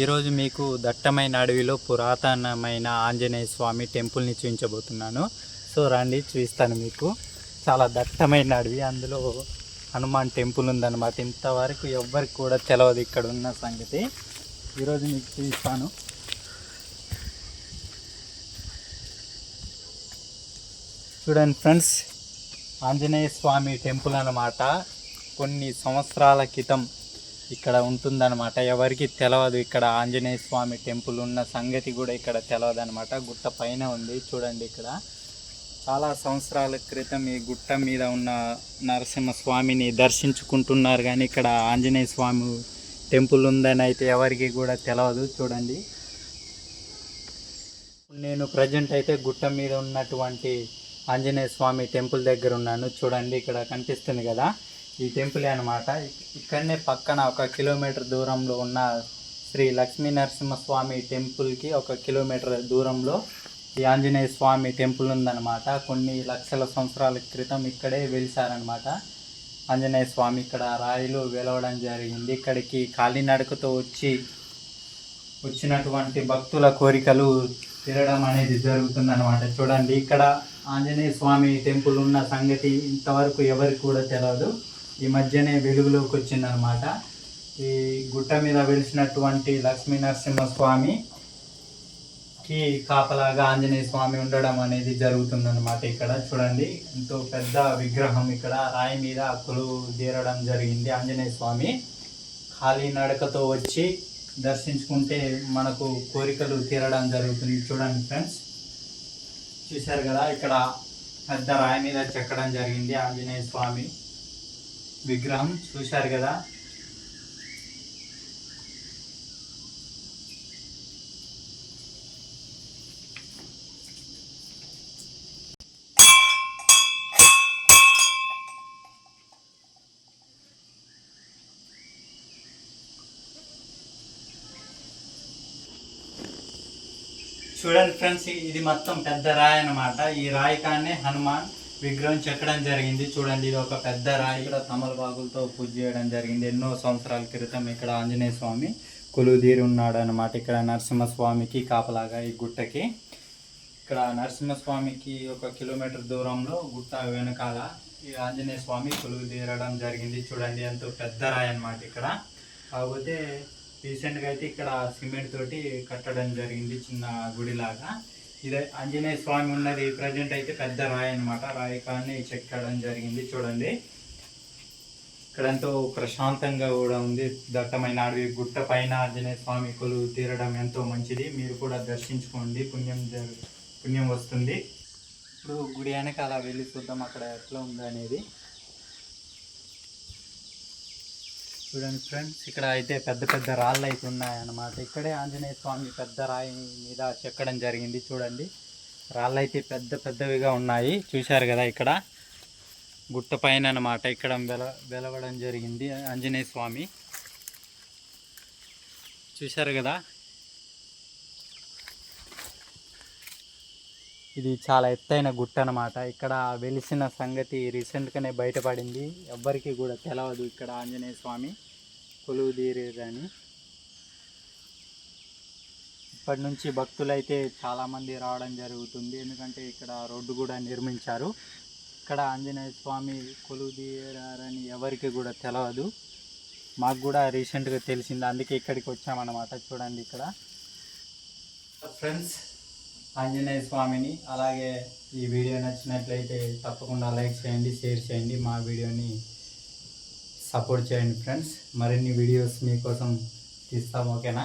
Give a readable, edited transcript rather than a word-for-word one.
ఈరోజు మీకు దట్టమైన అడవిలో పురాతనమైన ఆంజనేయ స్వామి టెంపుల్ని చూపించబోతున్నాను. సో రండి చూపిస్తాను మీకు. చాలా దట్టమైన అడవి, అందులో హనుమాన్ టెంపుల్ ఉందన్నమాట. ఇంతవరకు ఎవ్వరికి కూడా తెలియదు ఇక్కడ ఉన్న సంగతి. ఈరోజు మీకు చూపిస్తాను. చూడండి ఫ్రెండ్స్, ఆంజనేయ స్వామి టెంపుల్ అన్నమాట. కొన్ని సంవత్సరాల క్రితం ఇక్కడ ఉంటుందన్నమాట. ఎవరికి తెలియదు ఇక్కడ ఆంజనేయ స్వామి టెంపుల్ ఉన్న సంగతి కూడా ఇక్కడ తెలియదు అనమాట. గుట్ట పైన ఉంది చూడండి. ఇక్కడ చాలా సంవత్సరాల క్రితం ఈ గుట్ట మీద ఉన్న నరసింహస్వామిని దర్శించుకుంటున్నారు, కానీ ఇక్కడ ఆంజనేయ స్వామి టెంపుల్ ఉందని అయితే ఎవరికి కూడా తెలియదు. చూడండి, నేను ప్రజెంట్ అయితే గుట్ట మీద ఉన్నటువంటి ఆంజనేయ స్వామి టెంపుల్ దగ్గర ఉన్నాను. చూడండి, ఇక్కడ కనిపిస్తుంది కదా, ఈ టెంపులే అనమాట. ఇక్కడనే పక్కన 1 కిలోమీటర్ దూరంలో ఉన్న శ్రీ లక్ష్మీ నరసింహస్వామి టెంపుల్కి 1 కిలోమీటర్ దూరంలో ఈ ఆంజనేయ స్వామి టెంపుల్ ఉందన్నమాట. కొన్ని లక్షల సంవత్సరాల క్రితం ఇక్కడే వెలిసారనమాట ఆంజనేయ స్వామి. ఇక్కడ రాయిలు వెలవడం జరిగింది. ఇక్కడికి కాలినడకతో వచ్చినటువంటి భక్తుల కోరికలు తీరడం అనేది జరుగుతుందన్నమాట. చూడండి, ఇక్కడ ఆంజనేయ స్వామి టెంపుల్ ఉన్న సంగతి ఇంతవరకు ఎవరికి కూడా తెలియదు. ఈ మధ్యనే వెలుగులోకి వచ్చిందనమాట. ఈ గుట్ట మీద వెలిసినటువంటి లక్ష్మీ నరసింహస్వామికి కాపలాగా ఆంజనేయ స్వామి ఉండడం అనేది జరుగుతుందన్నమాట. ఇక్కడ చూడండి, ఎంతో పెద్ద విగ్రహం ఇక్కడ రాయి మీద కొలువు తీరడం జరిగింది. ఆంజనేయ స్వామి ఖాళీ నడకతో వచ్చి దర్శించుకుంటే మనకు కోరికలు తీరడం జరుగుతుంది. చూడండి ఫ్రెండ్స్, చూశారు కదా, ఇక్కడ పెద్ద రాయి మీద చెక్కడం జరిగింది ఆంజనేయ స్వామి విగ్రహం. చూశారు కదా, చూడండి ఫ్రెండ్స్, ఇది మొత్తం పెద్ద రాయి అన్నమాట. ఈ రాయి కానే హనుమాన్ విగ్రహం చెక్కడం జరిగింది. చూడండి, ఇది ఒక పెద్ద రాయి. ఇక్కడ తమలపాకులతో పూజ చేయడం జరిగింది. ఎన్నో సంవత్సరాల క్రితం ఇక్కడ ఆంజనేయ స్వామి కొలువుదీరి ఉన్నాడు అనమాట. ఇక్కడ నరసింహస్వామికి కాపలాగా ఈ గుట్టకి. ఇక్కడ నరసింహస్వామికి 1 కిలోమీటర్ దూరంలో గుట్ట వెనకాల ఈ ఆంజనేయ స్వామి కొలువుదీరడం జరిగింది. చూడండి, ఎంతో పెద్ద రాయి అనమాట ఇక్కడ. కాకపోతే రీసెంట్గా అయితే ఇక్కడ సిమెంట్ తోటి కట్టడం జరిగింది, చిన్న గుడిలాగా. ఇదే ఆంజనేయ స్వామి ఉన్నది ప్రజెంట్ అయితే పెద్ద రాయి అనమాట. రాయి కానీ చెక్కడం జరిగింది. చూడండి, ఇక్కడ ఎంతో ప్రశాంతంగా కూడా ఉంది. దట్టమైన అడవి, గుట్ట పైన ఆంజనేయ స్వామి కొలువు తీరడం ఎంతో మంచిది. మీరు కూడా దర్శించుకోండి, పుణ్యం వస్తుంది. ఇప్పుడు గుడి వెనక అలా వెళ్ళి చూద్దాం అక్కడ ఎట్లా ఉంది అనేది. చూడండి ఫ్రెండ్స్, ఇక్కడ అయితే పెద్ద పెద్ద రాళ్ళు అయితే ఉన్నాయన్నమాట. ఇక్కడే ఆంజనేయ స్వామి పెద్ద రాయి మీద చెక్కడం జరిగింది. చూడండి, రాళ్ళు అయితే పెద్ద పెద్దవిగా ఉన్నాయి. చూశారు కదా, ఇక్కడ గుట్ట పైన అన్నమాట. ఇక్కడ వెలవడం జరిగింది ఆంజనేయ స్వామి. చూశారు కదా, ఇది చాలా ఎత్తైన గుట్ట అన్నమాట. ఇక్కడ వెలిసిన సంగతి రీసెంట్గానే బయటపడింది. ఎవ్వరికి కూడా తెలియదు ఇక్కడ ఆంజనేయ స్వామి కొలువు తీరేదని. ఇప్పటి నుంచి భక్తులైతే చాలామంది రావడం జరుగుతుంది, ఎందుకంటే ఇక్కడ రోడ్డు కూడా నిర్మించారు. ఇక్కడ ఆంజనేయ స్వామి కొలువు తీరారని ఎవరికి కూడా తెలియదు. మాకు కూడా రీసెంట్గా తెలిసింది, అందుకే ఇక్కడికి వచ్చామన్నమాట. చూడండి ఇక్కడ ఫ్రెండ్స్, ఆంజనేయ స్వామిని. అలాగే ఈ వీడియో నచ్చినట్లయితే తప్పకుండా లైక్ చేయండి, షేర్ చేయండి, మా వీడియోని సపోర్ట్ చేయండి ఫ్రెండ్స్. మరిన్ని వీడియోస్ మీకోసం తీస్తాం, ఓకేనా?